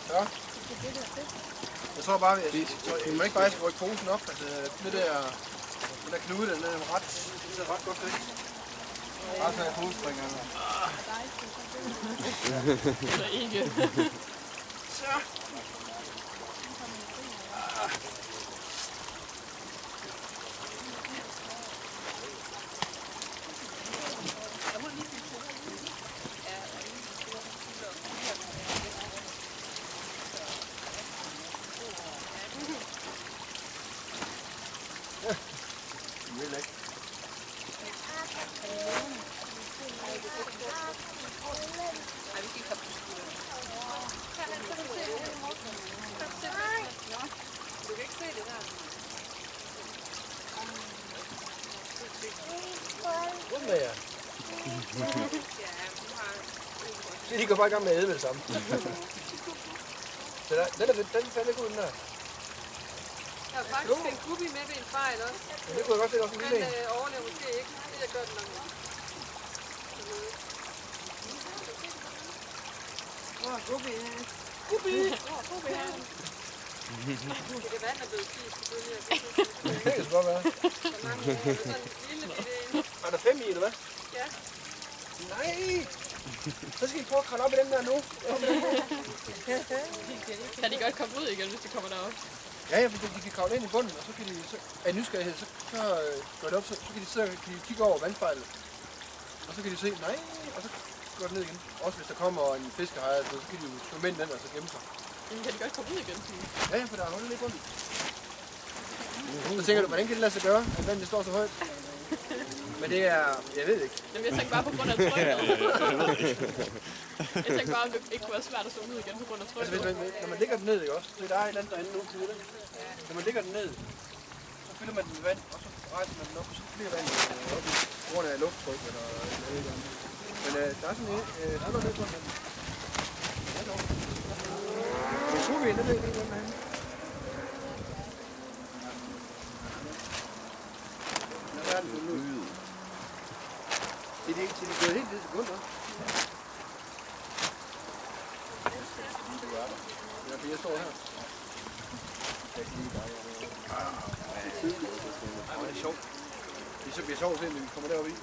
Ja. Jeg tror bare, at jeg må ikke bare rykke posen op. Altså, den der knude, den er ret, det ser ret godt ud. Bare så jeg posespringerne. Eller ikke. Så. De går bare i gang med at æde med det samme. Den fandt ikke ud, den der. Jeg har faktisk en guppy med ved en fejl også. Men det kunne jeg godt se, også en lille en. Den overlever måske ikke. Det jeg gør den nok. Guppy her. Guppy! Guppy her. Det kan være, den er blevet spist, selvfølgelig. Det kan godt være. Der mangler sådan en lille bitte en. Er der 5 i, eller hvad? Ja. Nej! Så skal I prøve at kravle op i den der nu. Kan de godt komme ud igen, hvis de kommer derop? Ja, ja, de kan kravle ind i bunden, og så kan de, af nysgerrighed, så går det op, så kan de sidde og kigge over vandspejlet. Og så kan de se, nej, og så går det ned igen. Også hvis der kommer en fiskehej, så kan de jo svømme ind den og så gemme sig. Men kan de godt komme ud igen? Ja, for der er hullet i bunden. Så tænker du, hvordan kan det lade sig gøre, at vandet står så højt? Men det er, jeg ved ikke. Jamen, jeg tænker bare på grund af trykket. Jeg tænker bare, om det ikke kunne være svært at svømme ud igen på grund af trykket. Altså, når man ligger den ned, ikke også? Så der er et eller andet derinde nu, til det. Når man ligger den ned, så fylder man den med vand, og så rejser man den op, og så bliver vandet op på grund af lufttryk eller noget andet. Men der er sådan noget, der er noget ned på den. Ja, dog. Det kunne vi, det ved jeg ikke, hvem er henne. Der er den nu. Det er ikke til, det er gået helt ned til bunden også. Ja, for jeg står her. Det er sjovt. Det bliver sjovt, når vi kommer deroppe i.